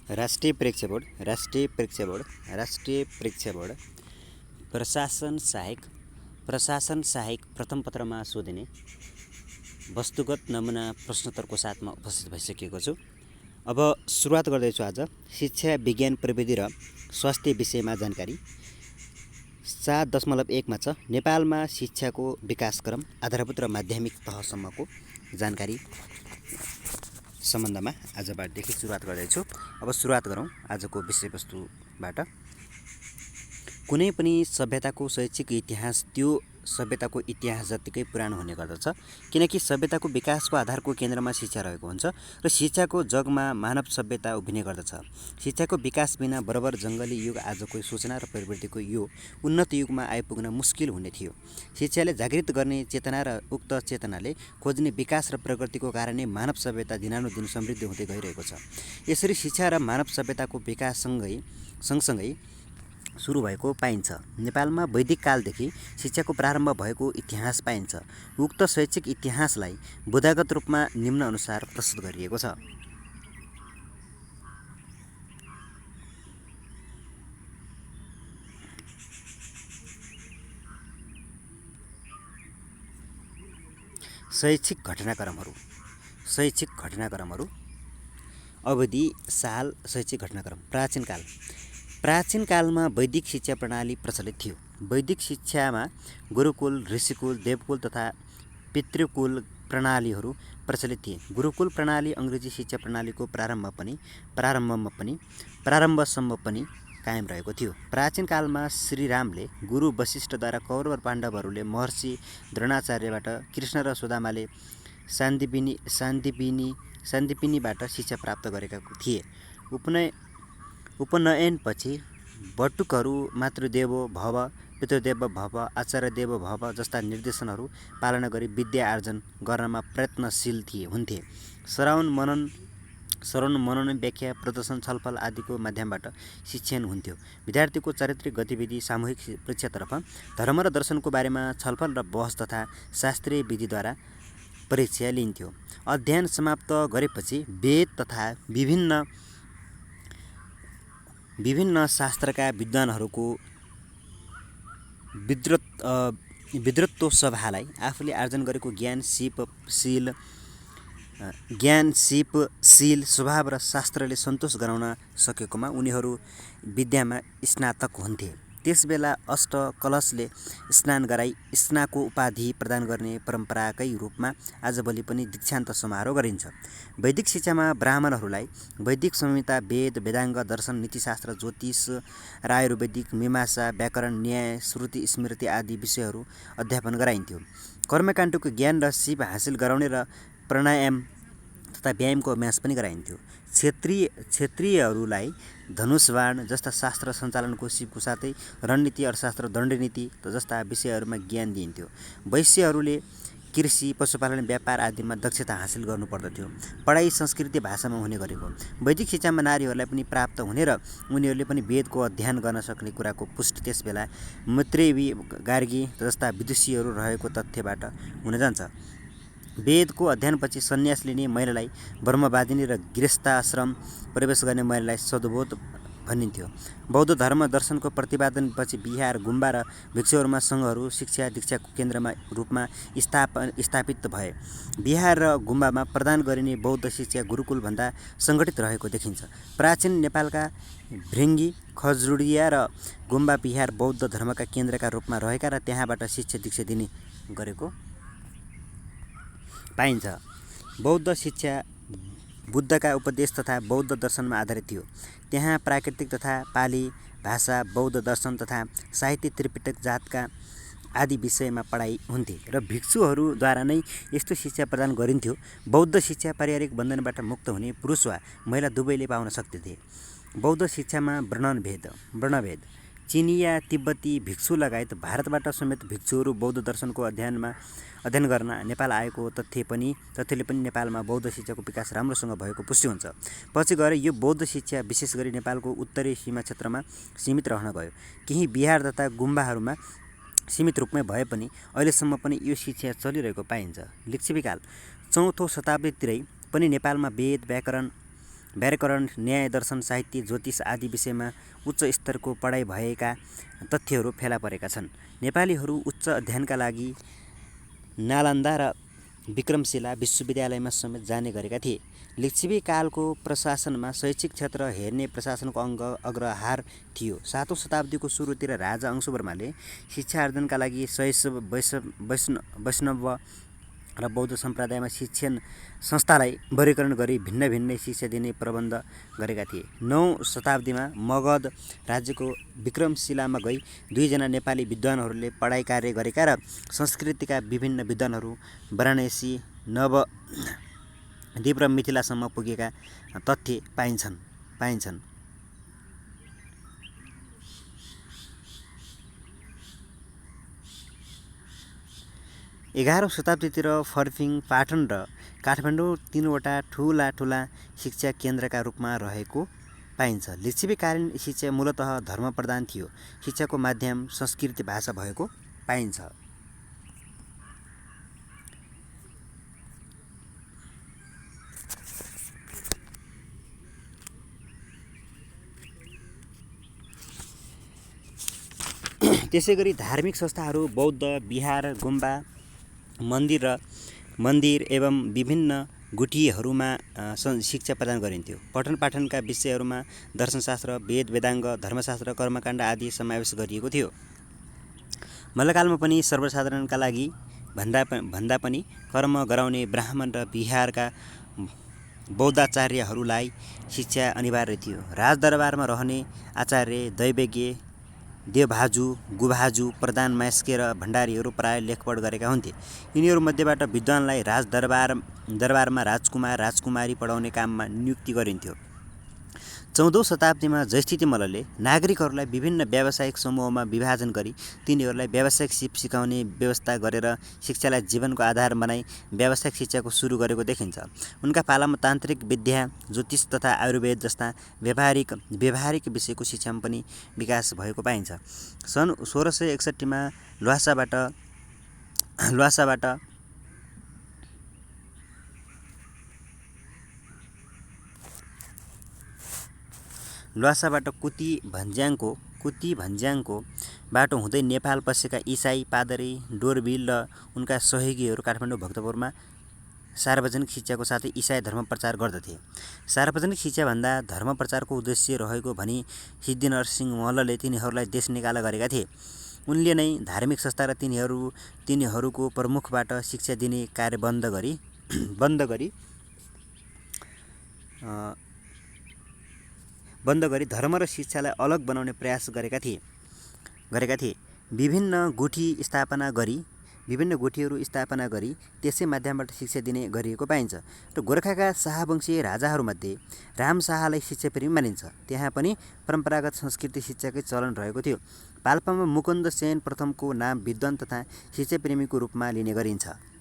राष्ट्रिय परीक्षा बोर्ड प्रशासन सहायक प्रथम पत्रमा सोधिने वस्तुगत नमुना प्रश्नोत्तरको साथमा उपस्थित भइसकेको छु। अब सुरुवात गर्दैछु। आज शिक्षा, विज्ञान, प्रविधि र स्वास्थ्य विषयमा जानकारी 7.1 छ। नेपालमा शिक्षाको विकासक्रम आधारभूत र माध्यमिक तहसम्मको जानकारी सम्बन्धमा आजबाटदेखि सुरुवात गर्दैछु। अब सुरुवात गरौँ आजको विषयवस्तुबाट। कुनै पनि सभ्यताको शैक्षिक इतिहास त्यो सभ्यताको इतिहास जत्तिकै पुरानो हुने गर्दछ, किनकि सभ्यताको विकासको आधारको केन्द्रमा शिक्षा रहेको हुन्छ र शिक्षाको जगमा मानव सभ्यता उभिने गर्दछ। शिक्षाको विकास बिना बराबर जङ्गली युग आजको सूचना र प्रविधिको यो उन्नत युगमा आइपुग्न मुस्किल हुने थियो। शिक्षाले जागृत गर्ने चेतना र उक्त चेतनाले खोज्ने विकास र प्रगतिको कारणै मानव सभ्यता दिनानुदिन समृद्ध हुँदै गइरहेको छ। यसरी शिक्षा र मानव सभ्यताको विकास सँगसँगै सुरु भएको पाइन्छ। नेपालमा वैदिक कालदेखि शिक्षाको प्रारम्भ भएको इतिहास पाइन्छ। उक्त शैक्षिक इतिहासलाई बुदागत रूपमा निम्न अनुसार प्रस्तुत गरिएको छ। शैक्षिक घटनाक्रमहरू अवधि, साल, शैक्षिक घटनाक्रम। प्राचीन कालमा वैदिक शिक्षा प्रणाली प्रचलित थियो। वैदिक शिक्षामा गुरुकुल, ऋषिकुल, देवकुल तथा पितृकुल प्रणालीहरू प्रचलित थिए। गुरुकुल प्रणाली अङ्ग्रेजी शिक्षा प्रणालीको प्रारम्भसम्म पनि कायम रहेको थियो। प्राचीन कालमा श्रीरामले गुरु वशिष्ठद्वारा कौरव र पाण्डवहरूले महर्षि द्रोणाचार्यबाट, कृष्ण र सुदामाले सान्दीपनीबाट शिक्षा प्राप्त गरेका थिए। उपनयनपछि बटुकहरू मातृदेवो भव, पितृदेवो भव, आचार्य देवो भव जस्ता निर्देशनहरू पालना गरी विद्या आर्जन गर्नमा प्रयत्नशील हुन्थे। श्रवण, मनन, व्याख्या, प्रदर्शन, छलफल आदिको माध्यमबाट शिक्षण हुन्थ्यो। विद्यार्थीको चारित्रिक गतिविधि, सामूहिक परीक्षातर्फ धर्म र दर्शनको बारेमा छलफल र बहस तथा शास्त्रीय विधिद्वारा परीक्षा लिइन्थ्यो। अध्ययन समाप्त गरेपछि वेद तथा विभिन्न शास्त्रका विद्वानहरूको विद्वत्त्व सभालाई आफूले आर्जन गरेको ज्ञानसिपशील स्वभाव र शास्त्रले सन्तोष गराउन सकेकोमा उनीहरू विद्यामा स्नातक हुन्थे। त्यसबेला अष्टकलशले स्नान गराई स्नाको उपाधि प्रदान गर्ने परम्पराकै रूपमा आजभोलि पनि दीक्षान्त समारोह गरिन्छ। वैदिक शिक्षामा ब्राह्मणहरूलाई वैदिक संहिता, वेद, वेदाङ्ग, दर्शन, नीतिशास्त्र, ज्योतिष र आयुर्वेदिक, मीमांसा, व्याकरण, न्याय, श्रुति, स्मृति आदि विषयहरू अध्यापन गराइन्थ्यो। कर्मकाण्डको ज्ञान र सिप हासिल गराउने र प्राणायाम तथा व्यायामको अभ्यास पनि गराइन्थ्यो। क्षेत्रीयहरूलाई धनुष बाण जस्ता शास्त्र सञ्चालनको सिपको साथै रणनीति, अर्थशास्त्र, दण्डनीति जस्ता विषयहरूमा ज्ञान दिइन्थ्यो। वैश्यहरूले कृषि, पशुपालन, व्यापार आदिमा दक्षता हासिल गर्नुपर्दथ्यो। पढाइ संस्कृत भाषामा हुने गरेको। वैदिक शिक्षामा नारीहरूलाई पनि प्राप्त हुने र उनीहरूले पनि वेदको अध्ययन गर्न सक्ने कुराको पुष्टि त्यसबेला मैत्रेयी, गार्गी जस्ता विदुषीहरू रहेको तथ्यबाट हुन जान्छ। वेदको अध्ययनपछि सन्यास लिने महिलालाई ब्रह्मवादिनी र गृहस्थाश्रम प्रवेश गर्ने महिलालाई सद्बोध भनिन्थ्यो। बौद्ध धर्म दर्शनको प्रतिपादनपछि बिहार, गुम्बा र भिक्षुहरूमा सङ्घहरू शिक्षा दीक्षाको केन्द्रमा रूपमा स्थापित भए। बिहार र गुम्बामा प्रदान गरिने बौद्ध शिक्षा गुरुकुलभन्दा सङ्गठित रहेको देखिन्छ। प्राचीन नेपालका भृङ्गी, खजुरिया र गुम्बा बिहार बौद्ध धर्मका केन्द्रका रूपमा रहेका र त्यहाँबाट शिक्षा दीक्षा दिने गरेको पाइन्छ। बौद्ध शिक्षा बुद्धका उपदेश तथा बौद्ध दर्शनमा आधारित थियो। त्यहाँ प्राकृतिक तथा पाली भाषा, बौद्ध दर्शन तथा साहित्य, त्रिपिटक, जातका आदि विषयमा पढाइ हुन्थे र भिक्षुहरूद्वारा नै यस्तो शिक्षा प्रदान गरिन्थ्यो। बौद्ध शिक्षा पारिवारिक बन्धनबाट मुक्त हुने पुरुष वा महिला दुवैले पाउन सक्दथे। बौद्ध शिक्षामा वर्णभेद। चिनिया, तिब्बती भिक्षु लगायत भारतबाट समेत भिक्षुहरू बौद्ध दर्शनको अध्ययन गर्न नेपाल आएको तथ्यले पनि नेपालमा बौद्ध शिक्षाको विकास राम्रोसँग भएको पुष्टि हुन्छ। पछि गएर यो बौद्ध शिक्षा विशेष गरी नेपालको उत्तरी सीमा क्षेत्रमा सीमित रहन गयो। केही बिहार तथा गुम्बाहरूमा सीमित रूपमै भए पनि अहिलेसम्म पनि यो शिक्षा चलिरहेको पाइन्छ। लिच्छवीकाल 4औं शताब्दीतिरै पनि नेपालमा वेद, व्याकरण व्याकरण, न्याय, दर्शन, साहित्य, ज्योतिष आदि विषयमा उच्च स्तरको पढाइ भएका तथ्यहरू फेला परेका छन्। नेपालीहरू उच्च अध्ययनका लागि नालन्दा र विक्रमशिला विश्वविद्यालयमा समेत जाने गरेका थिए। लिच्छवी कालको प्रशासनमा शैक्षिक क्षेत्र हेर्ने प्रशासनको अङ्ग अग्रहार थियो। 7औं शताब्दीको सुरुतिर राजा अंशुवर्माले शिक्षा आर्जनका लागि शैव, वैष्णव र बौद्ध सम्प्रदायमा शिक्षण संस्थालाई वर्गीकरण गरी भिन्न भिन्नै शिक्षा दिने प्रबन्ध गरेका थिए। 9औं शताब्दीमा मगध राज्यको विक्रमशिलामा गई 2 जना नेपाली विद्वानहरूले पढाइ कार्य गरेका र संस्कृतिका विभिन्न विद्वानहरू वाराणसी, नवद्वीप र मिथिलासम्म पुगेका तथ्य पाइन्छन्। 11औं शताब्दीतिर फर्पिङ, पाटन र काठमाडौँ 3वटा ठुला शिक्षा केन्द्रका रूपमा रहेको पाइन्छ। लिच्छवीकालीन शिक्षा मूलतः धर्म प्रधान थियो। शिक्षाको माध्यम संस्कृत भाषा भएको पाइन्छ। त्यसैगरी धार्मिक संस्थाहरू बौद्ध विहार, गुम्बा, मन्दिर एवं विभिन्न गुठीहरूमा शिक्षा प्रदान गरिन्थ्यो। पठन पाठनका विषयहरूमा दर्शनशास्त्र, वेद वेदाङ्ग, धर्मशास्त्र, कर्मकाण्ड आदि समावेश गरिएको थियो। मल्लकालमा पनि सर्वसाधारणका लागि भन्दा पनि कर्म गराउने ब्राह्मण र बिहारका बौद्धाचार्यहरूलाई शिक्षा अनिवार्य थियो। राजदरबारमा रहने आचार्य, दैवज्ञ, देवभाजु, गुभाजु, प्रधान, मास्के र भण्डारीहरू प्राय लेखपढ गरेका हुन्थे। यिनीहरूमध्येबाट विद्वानलाई दरबारमा राजकुमार, राजकुमारी पढाउने काममा नियुक्ति गरिन्थ्यो। 14औं शताब्दीमा जयस्थिति मल्लले नागरिकहरूलाई विभिन्न व्यावसायिक समूहमा विभाजन गरी तिनीहरूलाई व्यावसायिक सिप सिकाउने व्यवस्था गरेर शिक्षालाई जीवनको आधार बनाई व्यावसायिक शिक्षाको सुरु गरेको देखिन्छ। उनका पालामा तान्त्रिक विद्या, ज्योतिष तथा आयुर्वेद जस्ता व्यावहारिक विषयको शिक्षामा पनि विकास भएको पाइन्छ। सन् 1661 मा ल्वासाबाट कुती भन्ज्याङको बाटो हुँदै नेपाल पसेका इसाई पादरी डोरबिल र उनका सहयोगीहरू काठमाडौँ भक्तपुरमा सार्वजनिक शिक्षाको साथै इसाई धर्म प्रचार गर्दथे। सार्वजनिक शिक्षाभन्दा धर्म प्रचारको उद्देश्य रहेको भनी सिद्धिनरसिंह मल्लले तिनीहरूलाई देश निकाला गरेका थिए। उनले नै धार्मिक संस्था र तिनीहरूको प्रमुखबाट शिक्षा दिने कार्य बन्द गरी धर्म र शिक्षालाई अलग बनाउने प्रयास गरेका थिए। विभिन्न गुठीहरू स्थापना गरी त्यसै माध्यमबाट शिक्षा दिने गरिएको पाइन्छ। र गोर्खाका शाहवंशीय राजाहरूमध्ये राम शाहलाई शिक्षाप्रेमी मानिन्छ। त्यहाँ पनि परम्परागत संस्कृति शिक्षाकै चलन रहेको थियो। पाल्पामा मुकुन्द सेन प्रथमको नाम विद्वान तथा शिक्षाप्रेमीको रूपमा लिने गरिन्छ।